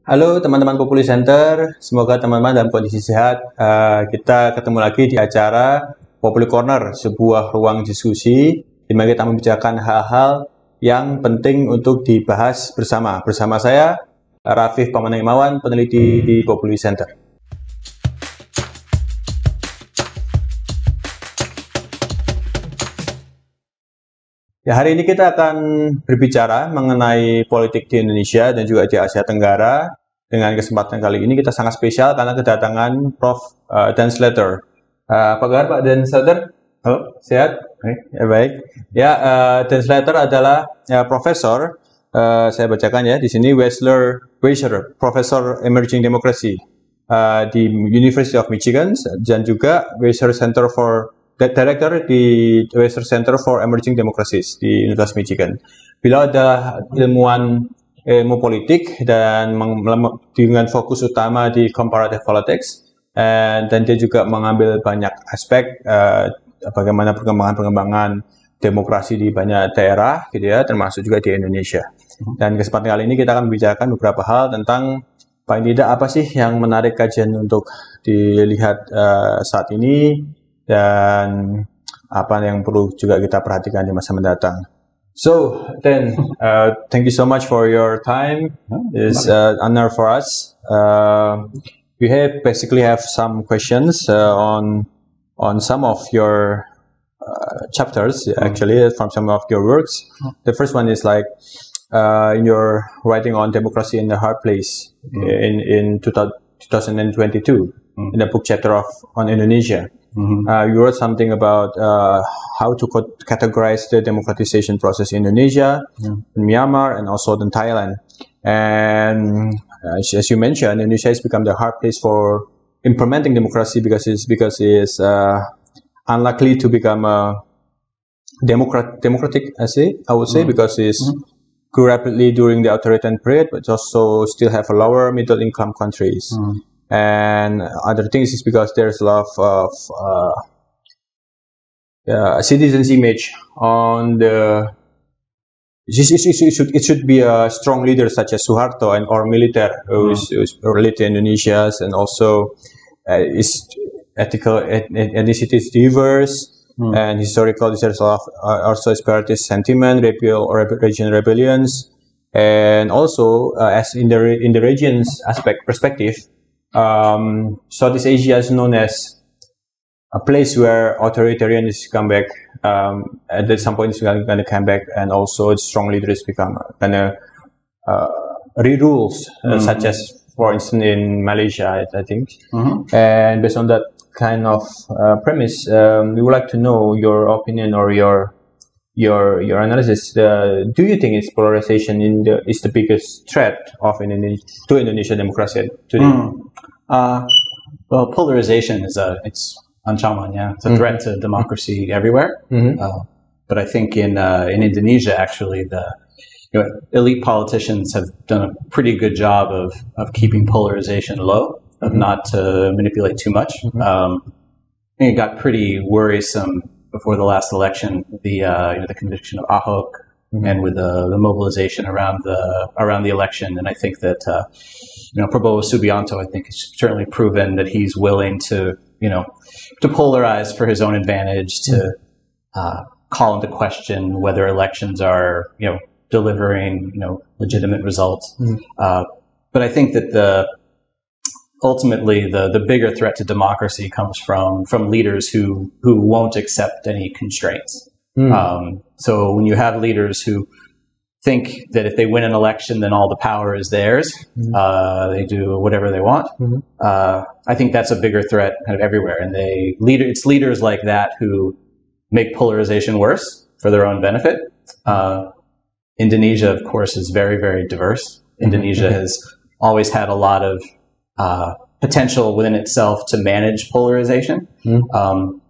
Halo teman-teman Populi Center, semoga teman-teman dalam kondisi sehat. Kita ketemu lagi di acara Populi Corner, sebuah ruang diskusi di mana kita membicarakan hal-hal yang penting untuk dibahas bersama. Bersama saya, Rafif Imawan, peneliti di Populi Center. Ya, hari ini kita akan berbicara mengenai politik di Indonesia dan juga di Asia Tenggara. Dengan kesempatan kali ini kita sangat spesial karena kedatangan Prof. Dan Slater. Apa kabar Pak Dan Slater? Halo, sehat? Ya, baik. Ya, Dan Slater adalah profesor. Saya bacakan ya di sini Weiser, Profesor Emerging Democracy di University of Michigan dan juga Weiser Center for Direktur di Weiser Center for Emerging Democracies di Universitas Michigan. Beliau adalah ilmuwan ilmu politik dan dengan fokus utama di comparative politics, dan dia juga mengambil banyak aspek bagaimana perkembangan demokrasi di banyak daerah, gitu ya, termasuk juga di Indonesia. Dan kesempatan kali ini kita akan membicarakan beberapa hal tentang paling tidak apa sih yang menarik kajian untuk dilihat saat ini, dan apa yang perlu juga kita perhatikan di masa mendatang. So, then, thank you so much for your time. It's an honor for us. We basically have some questions on some of your chapters, actually, from some of your works. The first one is like in your writing on democracy in the hard place in 2022, in the book chapter on Indonesia. You wrote something about how to categorize the democratization process in Indonesia, in Myanmar, and also in Thailand. And as you mentioned, Indonesia has become the hard place for implementing democracy because it's unlikely to become a democratic, I would say, because it's grew rapidly during the authoritarian period, but also still have a lower middle income countries. And other things is because there's a lot of citizens' image on the. It should be a strong leader such as Suharto or military who is related to Indonesia's, and also is ethical ethnicity is diverse, and historical there's a lot of also separatist sentiment, regional rebellions, and also as in the region's perspective. Southeast Asia is known as a place where authoritarians come back. At some point, it's going to come back, and also strong leaders become kind of re-rules, such as, for instance, in Malaysia, I think. And based on that kind of premise, we would like to know your opinion or your analysis. Do you think its polarization is the biggest threat of to Indonesian democracy today? Well, polarization is it's ancaman, yeah. It's a threat to democracy everywhere. But I think in Indonesia, actually, the elite politicians have done a pretty good job of keeping polarization low, of not to manipulate too much. I think it got pretty worrisome before the last election, the conviction of Ahok, and with the mobilization around the election. And I think that Prabowo Subianto, I think, has certainly proven that he's willing to polarize for his own advantage, to call into question whether elections are delivering legitimate results. But I think that ultimately the bigger threat to democracy comes from leaders who won't accept any constraints. So when you have leaders who think that if they win an election, then all the power is theirs, they do whatever they want. I think that's a bigger threat kind of everywhere. And it's leaders like that who make polarization worse for their own benefit. Indonesia, of course, is very, very diverse. Indonesia has always had a lot of potential within itself to manage polarization.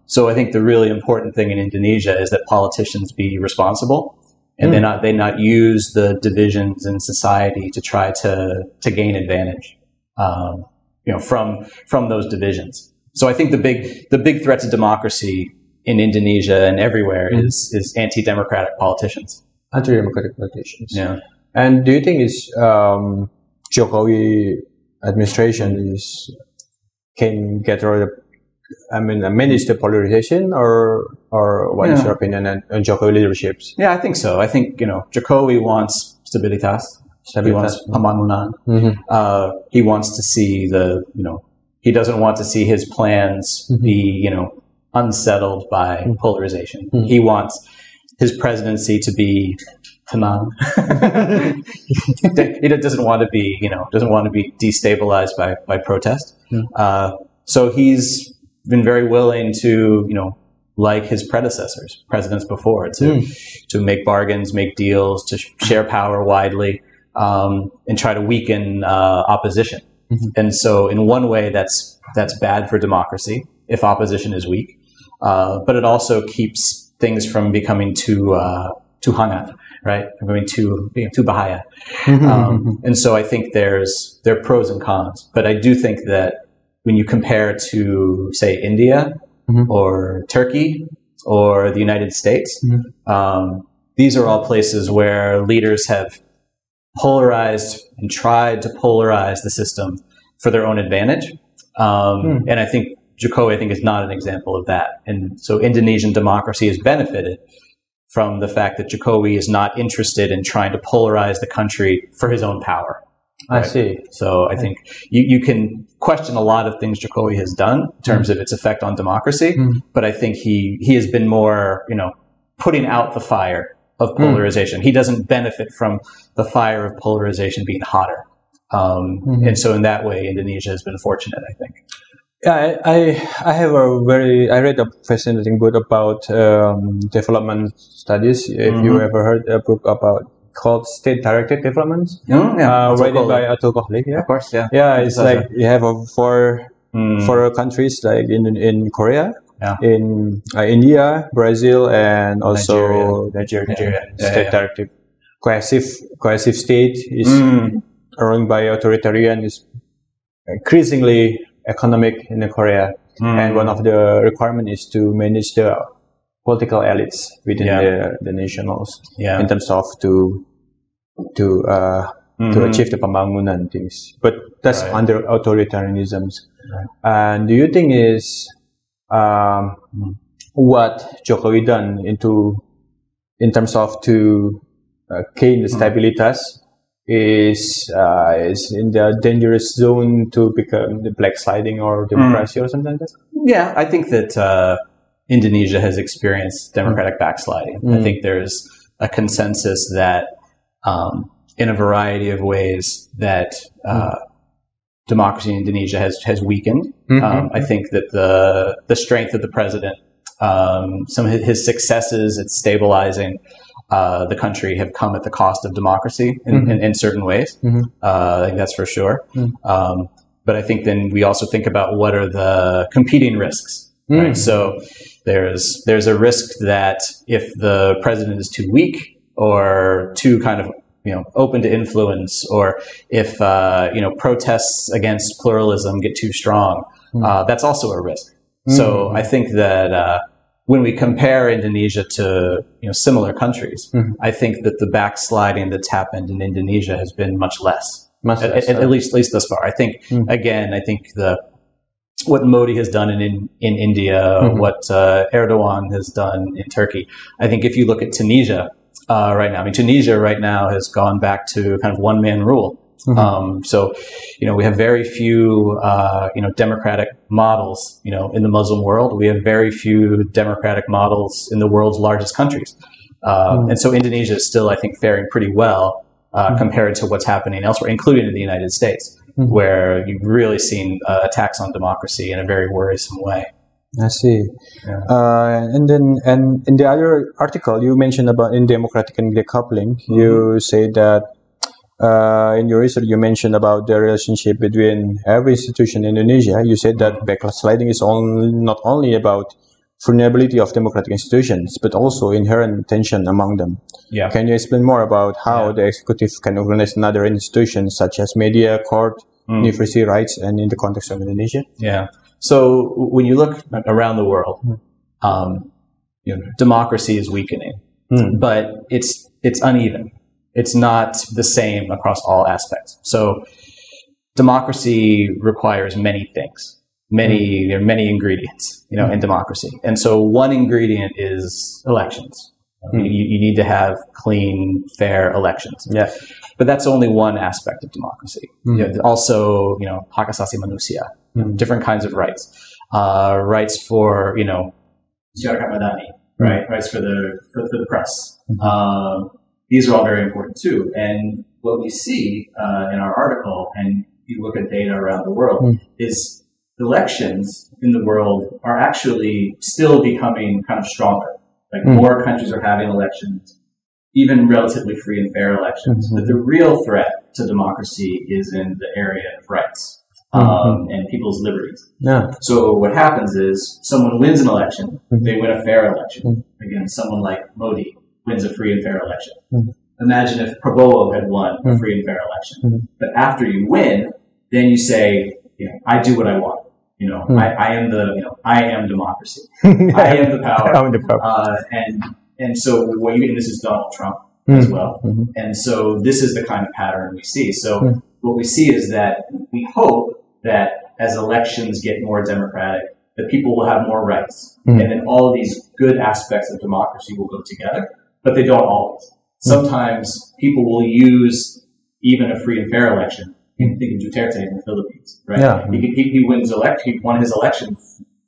So I think the really important thing in Indonesia is that politicians be responsible, and they not use the divisions in society to try to gain advantage, from those divisions. So I think the big threat to democracy in Indonesia and everywhere is anti-democratic politicians. Anti-democratic politicians. Yeah. And do you think it's Jokowi administration can get rid of, manage the polarization, or what is your opinion on Jokowi leaderships? Yeah, I think so. I think, Jokowi wants stabilitas. He wants pembangunan. He wants to see he doesn't want to see his plans be, unsettled by polarization. He wants his presidency to be tenang. He doesn't want to be, destabilized by protest. So he's been very willing to, like his predecessors, presidents before, to make bargains, make deals, to share power widely, and try to weaken opposition. And so in one way that's bad for democracy if opposition is weak, but it also keeps things from becoming too hangat, right? Becoming too bahaya. And so I think there are pros and cons, but I do think that when you compare to, say, India or Turkey or the United States, these are all places where leaders have polarized and tried to polarize the system for their own advantage. And I think Jokowi, is not an example of that. And so Indonesian democracy has benefited from the fact that Jokowi is not interested in trying to polarize the country for his own power. Right? I see. So I think you can question a lot of things Jokowi has done in terms of its effect on democracy, but I think he has been more, putting out the fire of polarization. He doesn't benefit from the fire of polarization being hotter. And so in that way, Indonesia has been fortunate, I think. Yeah, I read a fascinating book about development studies. If you ever heard a book called State-Directed Development, written by Atul Kohli. Yeah, of course. Yeah, yeah. It's like you have four countries, like in Korea, in India, Brazil, and also Nigeria. State-directed, cohesive state is run by authoritarian, is increasingly economic in Korea, and one of the requirements is to manage the political elites within the nationals in terms of to achieve the pembangunan things. But that's under authoritarianism. Right. And do you think is what Jokowi done in terms of to gain the stabilitas is in the dangerous zone to become the black sliding or democracy or something like that? Yeah, I think that Indonesia has experienced democratic backsliding. I think there's a consensus that in a variety of ways that democracy in Indonesia has weakened. I think that the strength of the president, some of his successes at stabilizing the country have come at the cost of democracy in certain ways. I think that's for sure. But I think then we also think about what are the competing risks. Right? So there's a risk that if the president is too weak or too kind of open to influence, or if protests against pluralism get too strong, that's also a risk. So I think that when we compare Indonesia to similar countries, I think that the backsliding that's happened in Indonesia has been much less. At least thus far. I think what Modi has done in India, what Erdogan has done in Turkey. I think if you look at Tunisia right now, Tunisia right now has gone back to kind of one-man rule. So, we have very few, democratic models, in the Muslim world. We have very few democratic models in the world's largest countries. And so Indonesia is still, I think, faring pretty well compared to what's happening elsewhere, including in the United States, where you've really seen attacks on democracy in a very worrisome way. I see. Yeah. And in the other article you mentioned about in democratic and decoupling, you say that in your research you mentioned about the relationship between every institution in Indonesia. You said that backsliding is not only about vulnerability of democratic institutions, but also inherent tension among them. Yeah. Can you explain more about how the executive can organize another institutions such as media, court, university rights, and in the context of Indonesia? Yeah. So when you look around the world, democracy is weakening, but it's uneven. It's not the same across all aspects. So, democracy requires many things. There are many ingredients, in democracy. And so one ingredient is elections. You need to have clean, fair elections. Yeah. But that's only one aspect of democracy. Also, hak asasi manusia, different kinds of rights. Rights for, masyarakat madani, right? Rights for the press. These are all very important too. And what we see in our article, and you look at data around the world, is elections in the world are actually still becoming kind of stronger. Like more countries are having elections, even relatively free and fair elections. But the real threat to democracy is in the area of rights and people's liberties. Yeah. So what happens is someone wins an election, they win a fair election. Again, someone like Modi wins a free and fair election. Imagine if Prabowo had won a free and fair election. But after you win, then you say, I do what I want. I am democracy. I am the power. And so and this is Donald Trump as well. And so this is the kind of pattern we see. So what we see is that we hope that as elections get more democratic, that people will have more rights. And then all of these good aspects of democracy will go together, but they don't always. Sometimes people will use even a free and fair election. Think of Duterte in the Philippines, right? Yeah. He won his election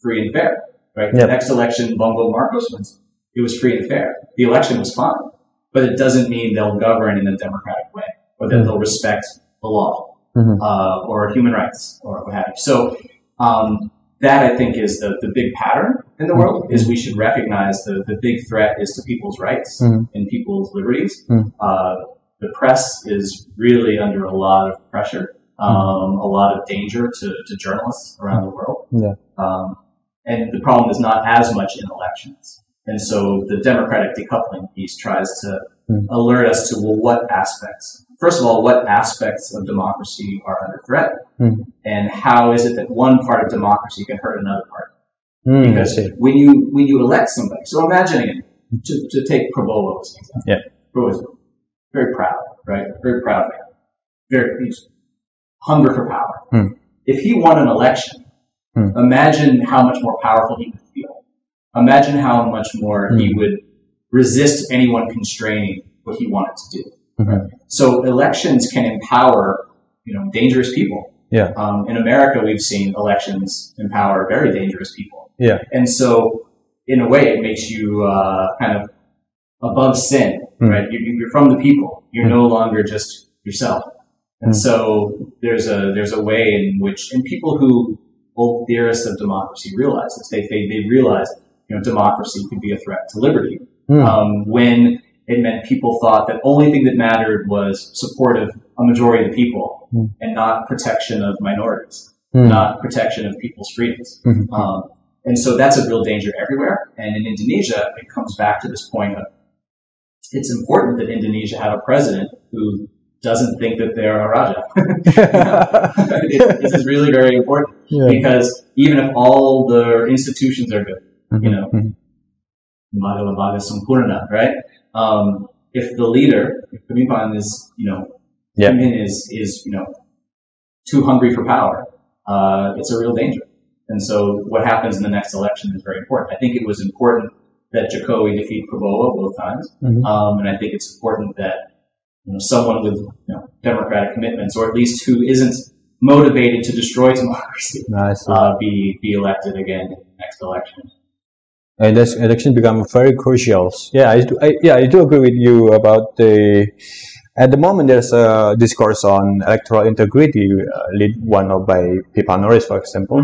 free and fair, right? The next election, Bongo Marcos wins. It was free and fair. The election was fine, but it doesn't mean they'll govern in a democratic way, or that they'll respect the law, or human rights, or what have you. So, that I think is the big pattern in the world, is we should recognize the big threat is to people's rights and people's liberties. The press is really under a lot of pressure, a lot of danger to journalists around the world. Yeah. And the problem is not as much in elections. And so the democratic decoupling piece tries to alert us to, what aspects of democracy are under threat, and how is it that one part of democracy can hurt another part? Because when you elect somebody, so imagine again, to take Prabowo as an example. Yeah. Prabowo is very proud, right? Very proud man. He's hunger for power. If he won an election, imagine how much more powerful he would feel. Imagine how much more he would resist anyone constraining what he wanted to do. Right? So elections can empower, dangerous people. Yeah. In America, we've seen elections empower very dangerous people. Yeah. And so, in a way, it makes you kind of above sin. Right, you're from the people. You're no longer just yourself, and so there's a way in which, and people who old theorists of democracy realize this. They realize, democracy could be a threat to liberty. When it meant people thought that only thing that mattered was support of a majority of the people, and not protection of minorities, not protection of people's freedoms. And so that's a real danger everywhere. And in Indonesia, it comes back to this point of, it's important that Indonesia have a president who doesn't think that they're a Raja. This is really very important, because even if all the institutions are good, lembaga sempurna, right? If the leader, if pemimpin is, is too hungry for power, it's a real danger. And so what happens in the next election is very important. I think it was important that Jokowi defeat Prabowo both times. And I think it's important that, someone with, democratic commitments, or at least who isn't motivated to destroy democracy, be elected again in the next election. And this election become very crucial. Yeah, I do agree with you about at the moment there's a discourse on electoral integrity, led one by Pipanorris, for example.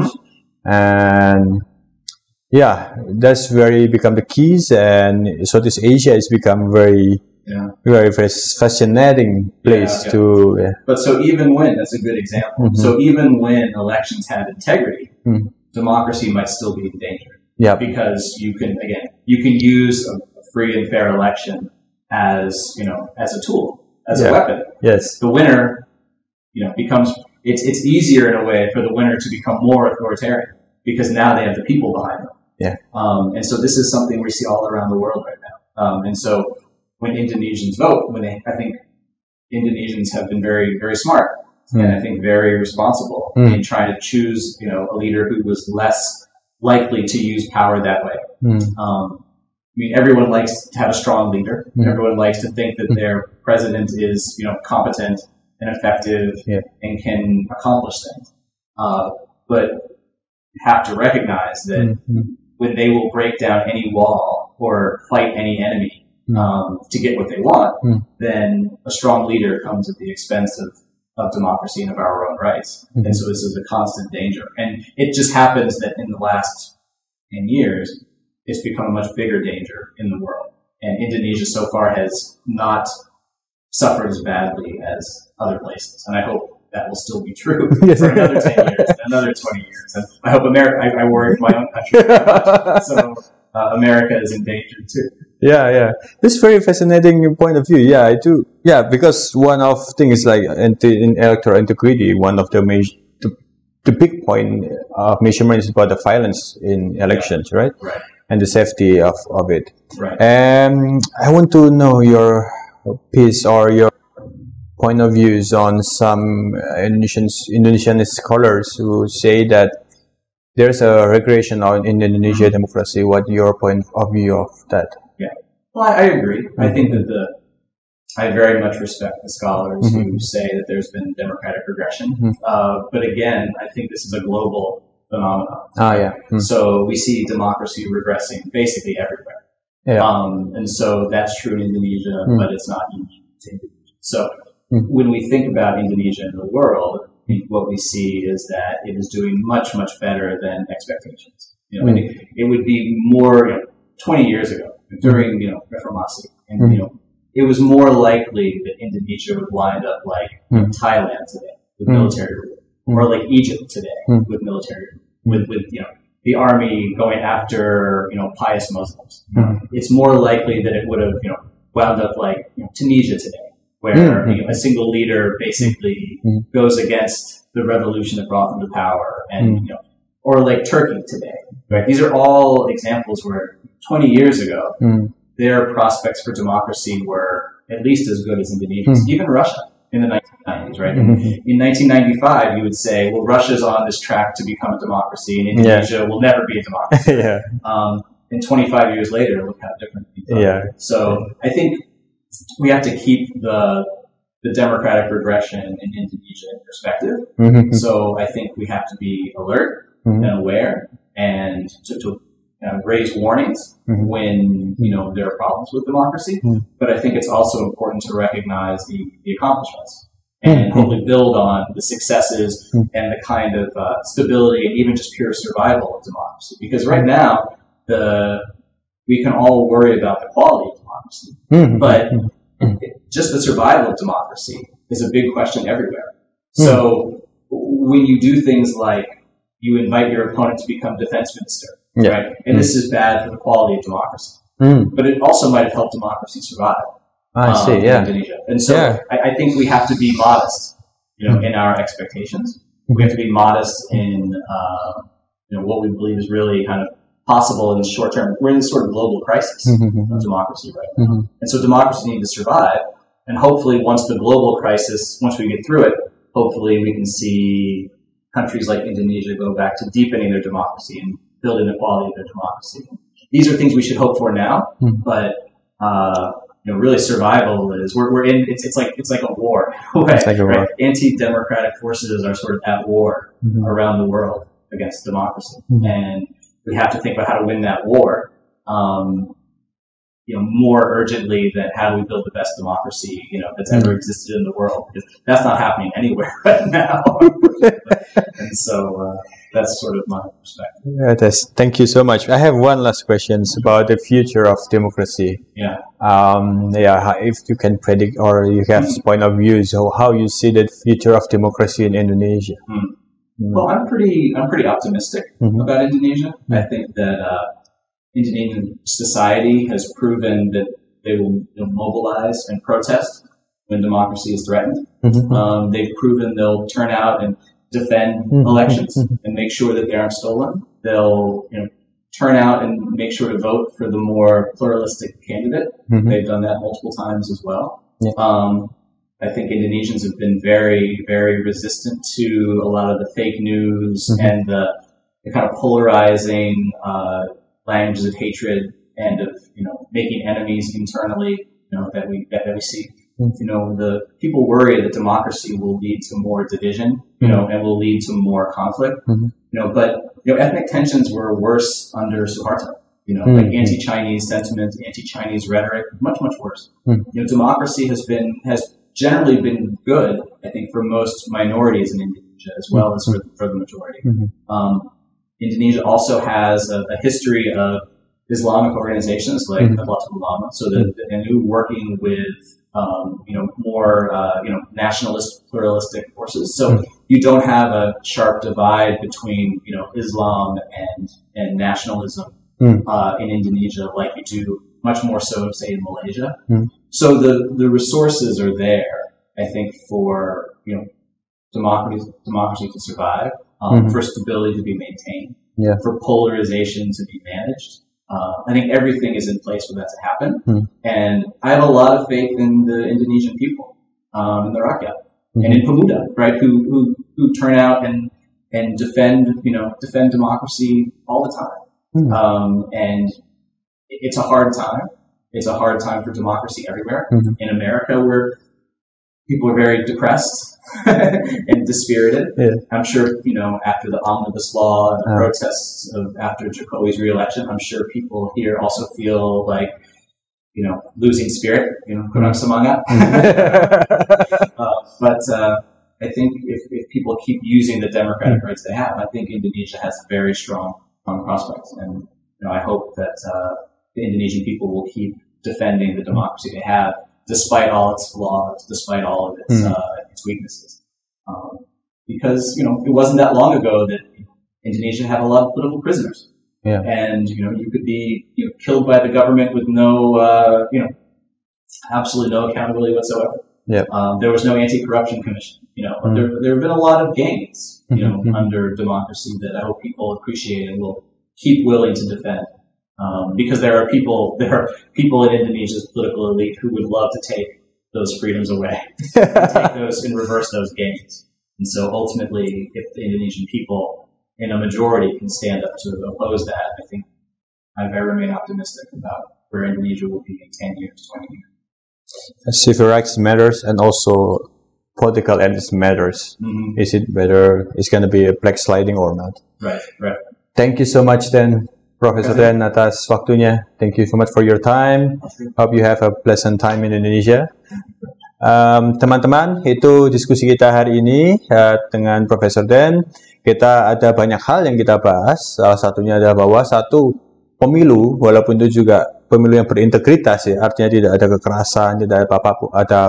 And yeah, that's become the keys, and Southeast Asia has become very fascinating place to. But so even when, that's a good example. So even when elections have integrity, democracy might still be in danger. Yeah, because you can use a free and fair election as a tool, as a weapon. Yes, the winner, becomes it's easier in a way for the winner to become more authoritarian, because now they have the people behind them. Yeah. And so this is something we see all around the world right now. And so when Indonesians vote, I think Indonesians have been very, very smart. and I think very responsible in trying to choose, a leader who was less likely to use power that way. I mean, everyone likes to have a strong leader. Everyone likes to think that their president is, competent and effective and can accomplish things. But you have to recognize that when they will break down any wall or fight any enemy to get what they want, then a strong leader comes at the expense of democracy and of our own rights. And so this is a constant danger. And it just happens that in the last 10 years, it's become a much bigger danger in the world. And Indonesia so far has not suffered as badly as other places. And I hope that will still be true for another 10 years, another 20 years. And I hope America, I worry for my own country very much. So America is in danger too. Yeah. This is very fascinating point of view. Yeah, I do. Yeah, because one of things like in electoral integrity, one of the the big point of measurement is about the violence in elections, right? Right. And the safety of it. Right. I want to know your piece or your point of views on some Indonesian scholars who say that there's a regression in Indonesia democracy. What your point of view of that? Yeah. Well, I agree. I think that I very much respect the scholars who say that there's been democratic regression. But again, I think this is a global phenomenon. So we see democracy regressing basically everywhere. And so that's true in Indonesia, but it's not unique to Indonesia. So when we think about Indonesia in the world, I think what we see is that it is doing much, much better than expectations. I think it would be more 20 years ago during Reformasi, and it was more likely that Indonesia would wind up like Thailand today with military rule, or like Egypt today with military rule, with the army going after pious Muslims. It's more likely that it would have wound up like Tunisia today, where a single leader basically goes against the revolution that brought them to power, and or like Turkey today. Right? These are all examples where 20 years ago their prospects for democracy were at least as good as Indonesia's. Even Russia in the 1990s, right? In 1995, you would say, well, Russia's on this track to become a democracy, and Indonesia will never be a democracy. And 25 years later, look how different things are. So I think we have to keep the democratic regression in Indonesia in perspective. So I think we have to be alert and aware, and to raise warnings when there are problems with democracy. But I think it's also important to recognize the accomplishments and hopefully build on the successes and the kind of stability and even just pure survival of democracy. Because right now, we can all worry about the quality of democracy, but just the survival of democracy is a big question everywhere. So when you do things like you invite your opponent to become defense minister, right? And this is bad for the quality of democracy. But it also might have helped democracy survive. In Indonesia. And so I think we have to be modest, in our expectations. We have to be modest in, what we believe is really kind of possible in the short term. We're in this sort of global crisis of democracy right now. And so democracy needs to survive. And hopefully once we get through it, hopefully we can see countries like Indonesia go back to deepening their democracy and building the quality of their democracy. These are things we should hope for now, but really survival is we're in. It's like a war. Right? It's like a war. Anti-democratic forces are sort of at war around the world against democracy, and we have to think about how to win that war. More urgently than how do we build the best democracy that's ever existed in the world, because that's not happening anywhere right now. And so that's sort of my perspective. Thank you so much. I have one last question about the future of democracy. If you can predict or you have point of view, so how you see the future of democracy in Indonesia? Well, I'm pretty optimistic about Indonesia. I think that Indonesian society has proven that they will mobilize and protest when democracy is threatened. They've proven they'll turn out and defend elections and make sure that they aren't stolen. They'll turn out and make sure to vote for the more pluralistic candidate. They've done that multiple times as well. I think Indonesians have been very, very resistant to a lot of the fake news and the kind of polarizing languages of hatred and of making enemies internally that we see. The people worry that democracy will lead to more division, and will lead to more conflict. But ethnic tensions were worse under Suharto. Like anti-Chinese sentiment, anti-Chinese rhetoric, much, much worse. Democracy has generally been good, I think, for most minorities in Indonesia as well as for the majority. Indonesia also has a history of Islamic organizations like Relatif Ulama, so and who working with more nationalist, pluralistic forces. So you don't have a sharp divide between Islam and nationalism in Indonesia like you do much more so, say, in Malaysia. So the resources are there, I think, for democracy to survive, for stability to be maintained, for polarization to be managed. I think everything is in place for that to happen, and I have a lot of faith in the Indonesian people, in the rakyat, and in Pemuda, right? Who turn out and defend democracy all the time. And it's a hard time. It's a hard time for democracy everywhere. In America, where people are very depressed and dispirited. I'm sure, after the omnibus law and the protests after Jokowi's re-election, I'm sure people here also feel like, losing spirit, kurang semangat. But I think if people keep using the democratic rights they have, I think Indonesia has very strong prospects. And, I hope that the Indonesian people will keep defending the democracy they have, despite all its flaws, despite all of its weaknesses. Because, it wasn't that long ago that Indonesia had a lot of political prisoners. And, you could be killed by the government with no, absolutely no accountability whatsoever. There was no anti-corruption commission, but there have been a lot of gains, under democracy that I hope people appreciate and will keep willing to defend. Because there are people in Indonesia's political elite who would love to take those freedoms away, and take those and reverse those gains. And so ultimately, if the Indonesian people in a majority can stand up to oppose that, I think I remain optimistic about where Indonesia will be in 10 years, 20 years. Civil rights matters, and also political ethics matters. Is it whether it's going to be a backsliding or not? Right. Thank you so much, Dan. Profesor Dan, atas waktunya. Thank you so much for your time. Hope you have a pleasant time in Indonesia. Teman-teman, itu diskusi kita hari ini dengan Profesor Dan. Kita ada banyak hal yang kita bahas. Salah satunya adalah bahwa satu pemilu, walaupun itu juga pemilu yang berintegritas, ya, artinya tidak ada kekerasan, tidak ada apa-apa, ada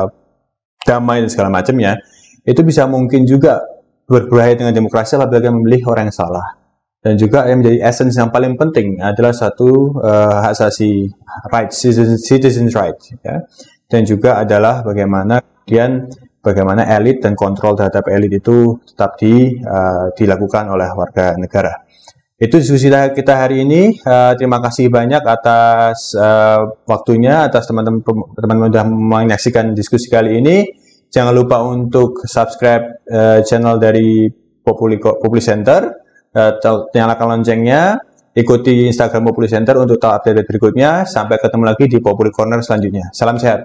damai dan segala macamnya, itu bisa mungkin juga berbahaya dengan demokrasi apabila memilih orang yang salah. Dan juga yang menjadi essence yang paling penting adalah satu hak asasi right, citizens right, ya. Dan juga adalah bagaimana elit dan kontrol terhadap elit itu tetap dilakukan oleh warga negara. Itu diskusi kita hari ini. Terima kasih banyak atas waktunya, atas teman-teman sudah menyaksikan diskusi kali ini. Jangan lupa untuk subscribe channel dari Populi Center. Nyalakan loncengnya, ikuti Instagram Populi Center untuk tahu update berikutnya. Sampai ketemu lagi di Populi Corner selanjutnya. Salam sehat.